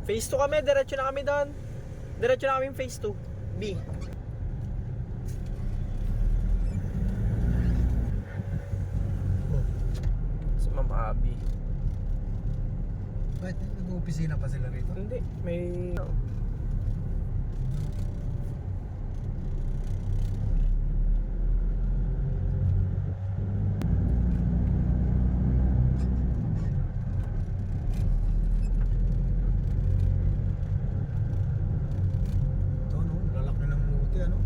Phase 2 kami, diretso na kami doon. Diretso na kami phase 2. B. Si Ma'am Abby. Bakit nag-opisina pa sila rito? Hindi, may... Ito no, lalaki ng lote ano?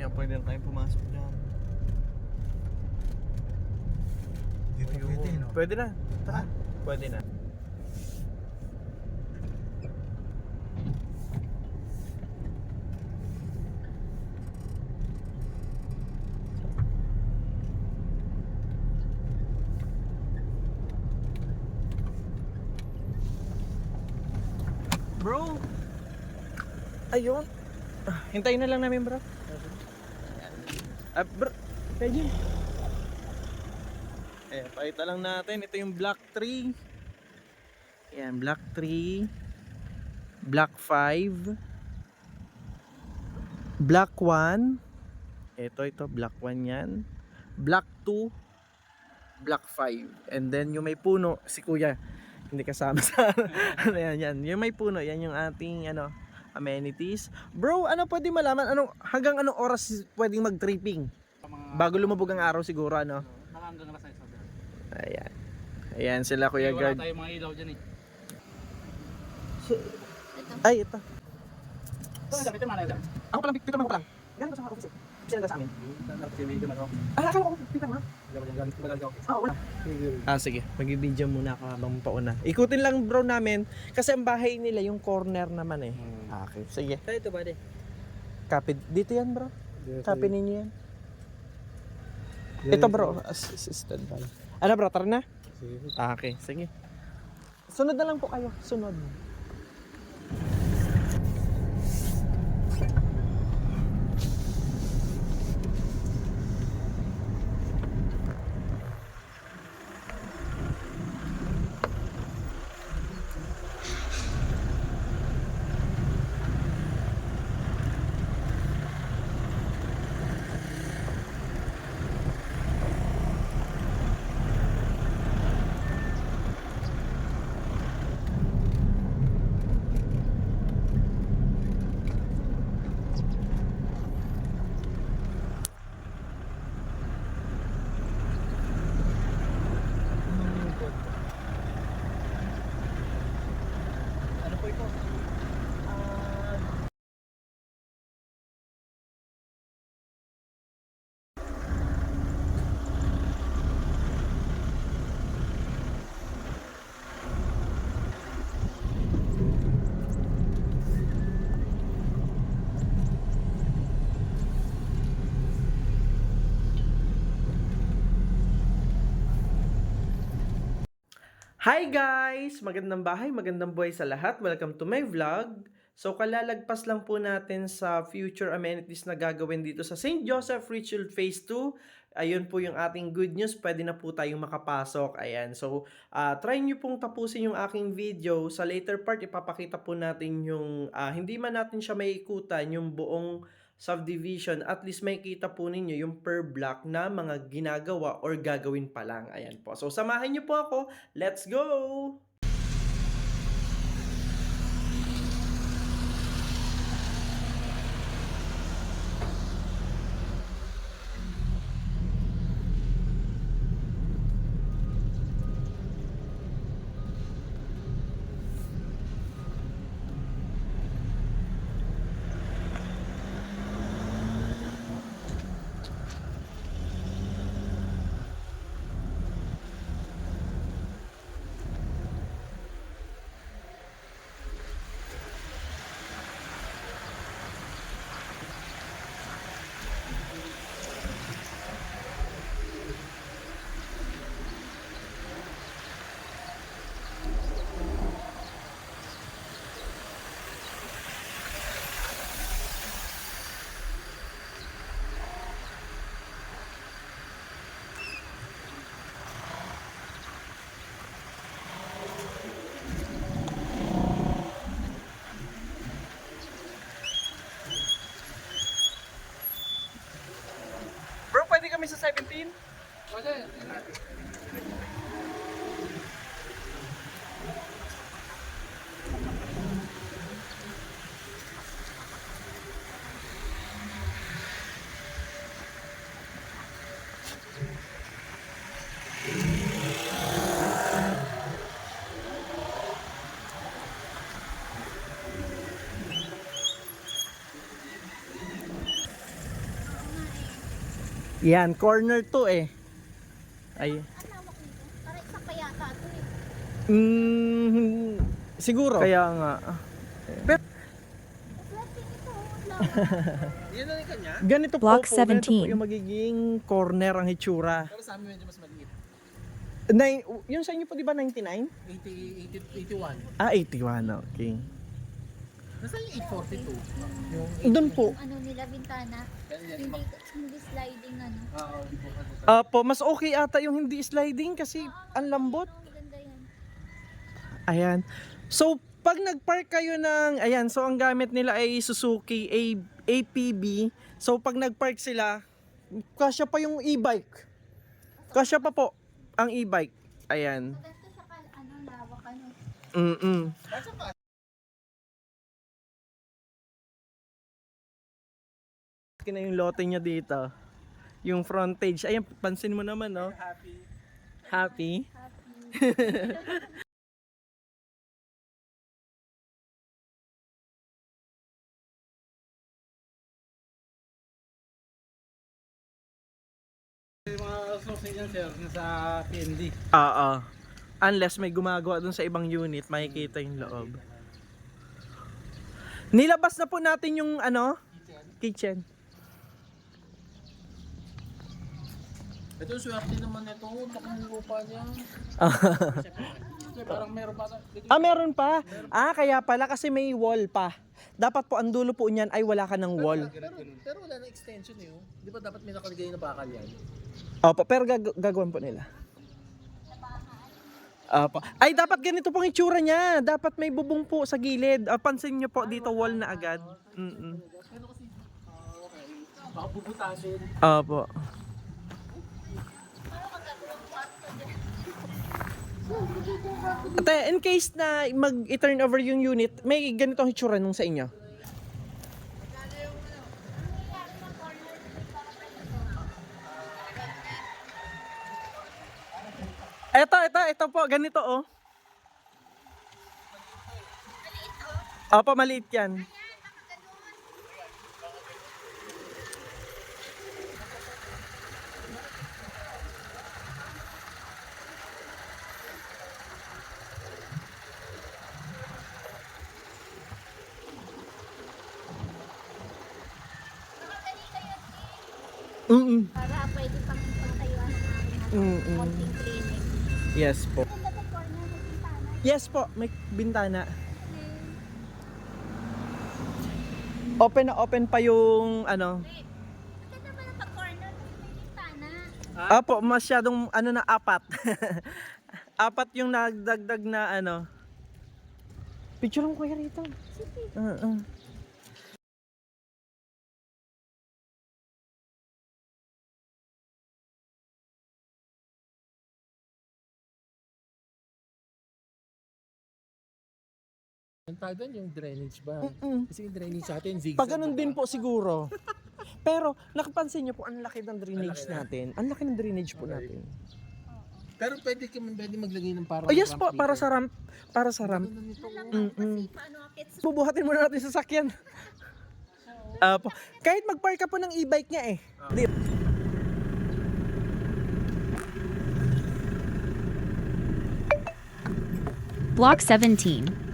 Yan, pwede na tayong pumasok dyan. Dito Ayun. pwede no? Pwede na. Ha? Pwede na. Bro! Ayun. Hintayin na lang namin, bro. Bro, kayo. Pakita lang natin. Ito yung Block 3. Ayan, Block 3. Block 5. Block 1. Ito, Block 1 yan. Block 2. Block 5. And then yung may puno, si Kuya. Hindi kasama sa ano yan. Yung may puno, yan yung ating amenities. Bro, pwede malaman hanggang anong oras pwedeng mag-tripping? Bago lumubog ang araw siguro Hanggang alas 6 sabi. Ayan. Ayan sila Kuya Wala Guard. tayong mga ilaw dyan eh. Ay, ito. Ito mana yan. Ako pa lang, pito lang ako pa lang. Galing ko sa office eh. Office na sa amin. Akala ko, pito lang ha? Wala. Sige. Mag-video muna ako habang pauna. Ikutin lang bro namin. Kasi ang bahay nila, yung corner naman eh. Okay, sige. Tayo ito ba de? Copy. Dito yan bro. Copy ninyo yan. Ito bro, assistant pala. Ano bro, tara na? Okay, sige. Sunod na lang po kayo. Sunod. Ano po ito? Hi guys! Magandang bahay, magandang buhay sa lahat. Welcome to my vlog. So kalalagpas lang po natin sa future amenities na gagawin dito sa St. Joseph Richfield Phase 2. Ayun po yung ating good news. Pwede na po tayong makapasok. Ayan. So try nyo pong tapusin yung aking video. Sa later part, ipapakita po natin yung hindi man natin siya maikutan yung buong subdivision, at least may kita po ninyo yung per block na mga ginagawa or gagawin pa lang. Ayan po. So samahan nyo po ako. Let's go! kami sa 17? Pwede. Yan, corner to eh. Ay. Ang lawak nito. Parang isa pa yata ito eh. Siguro. Kaya nga. Pero Swerte nito. Ang lawak. Yan lang yung kanya. ganito Block po, ganito po 17. yung magiging corner ang hitsura. Pero sa amin medyo mas maliit. Yung sa inyo po di ba 99? 81. 81, okay. Nasa yung 842? Doon po. Yung ano nila, bintana. Hindi sliding ano. Oo, di po kasi. Po, mas okay ata yung hindi sliding kasi ang lambot. Ang ganda yan. Ayan. So, pag nag-park kayo ng, ayan, so ang gamit nila ay Suzuki APB. So, pag nag-park sila, kasya pa yung e-bike. Kasya pa po ang e-bike. Ayan. Maganda sa ano, lawak ano. Mm-mm. Na yung lote niya dito. Yung frontage. Ayan, pansin mo naman, no? Happy. Happy? Yung mga sourcing yan sir, nasa PND. Oo. Unless may gumagawa dun sa ibang unit, makikita yung loob. Nilabas na po natin yung ano? Kitchen. Ito swerte naman ito, takong lupa niya. Parang meron pa. Meron pa. Kaya pala kasi may wall pa. Dapat po ang dulo po niyan ay wala ka ng wall. Pero wala na extension eh. Oh. Di ba dapat may nakalagay na bakal yan? Opo, pero gagawin po nila. Opo. Ay, dapat ganito pong itsura niya. Dapat may bubong po sa gilid. Pansin niyo po dito wall na agad. Mm-mm. Pero kasi, okay. Baka bubutasin. Opo. Ate, in case na mag-turn over yung unit, may ganitong itsura nung sa inyo. Ito po, ganito oh. Opo, maliit yan. Mm-mm. Para pwede pang pangtayuan ng aking Mm-mm. konting clinic. Yes po. Ganda sa corner ng bintana. Yes po, may bintana. Open na open pa yung ano. Ganda ba ng pag-corner kasi may bintana? Apo, masyadong ano na apat. Apat yung nagdagdag na ano. Picture mo kuya rito. Sige. Ang tayo doon yung drainage ba? Mm-mm. Kasi yung drainage sa atin, zigzag. Pag ganun din po siguro. Pero nakapansin niyo po ang laki ng drainage natin. Ang laki ng drainage po natin. Pero pwede maglagay ng parang Oh yes po, ramp para dito. sa ramp. Para sa ramp. Ganda nito. Mm-mm. Kasi paano akit sa Bubuhatin muna natin sa sasakyan. Kahit mag-park ka po ng e-bike niya eh. Di- Block 17.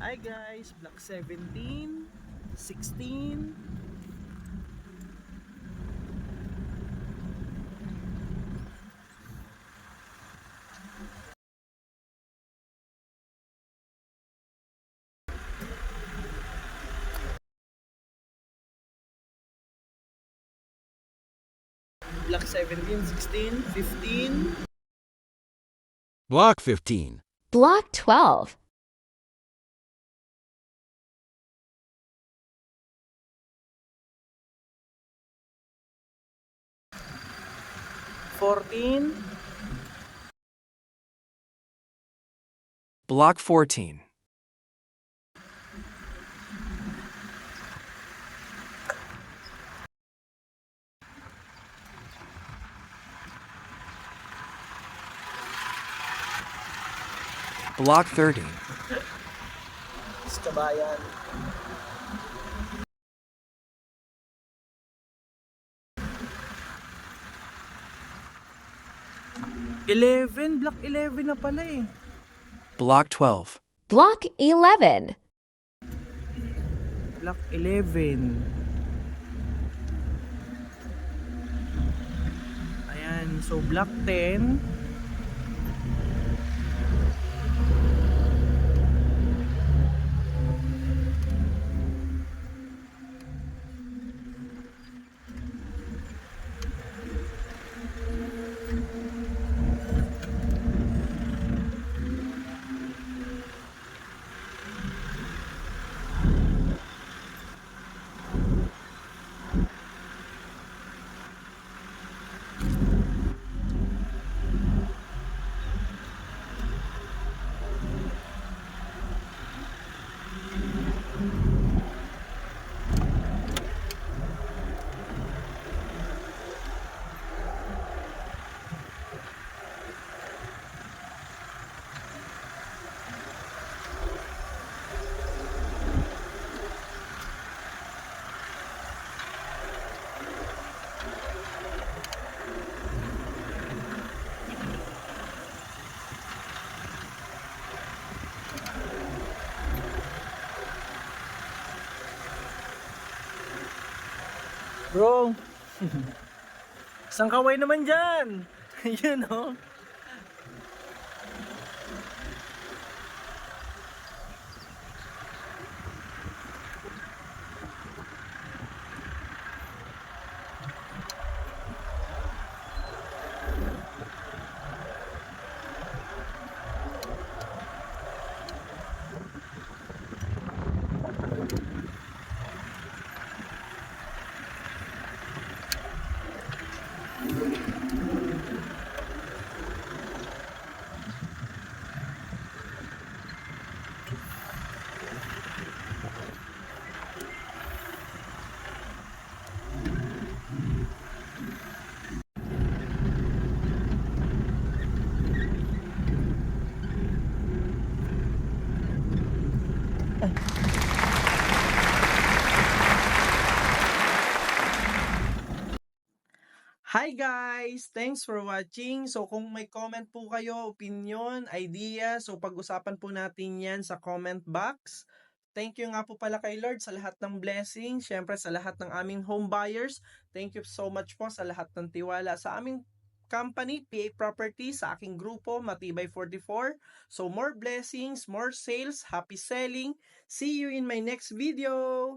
Hi guys, Block 17, 16. Block 17, 16, 15. Block 15. Block 12. 14. Block 14. Block 30. Sa kabayan. Block 11 na pala eh. Block 12. Block 11. Block 11. Ayan, so block 10. Bro, isang kaway naman dyan. Yun oh. Hi guys! Thanks for watching. So kung may comment po kayo, opinion, idea, so pag-usapan po natin yan sa comment box. Thank you nga po pala kay Lord sa lahat ng blessing. Syempre sa lahat ng aming home buyers. Thank you so much po sa lahat ng tiwala sa aming company, PA Properties, sa aking grupo, Matibay 44. So more blessings, more sales, happy selling. See you in my next video!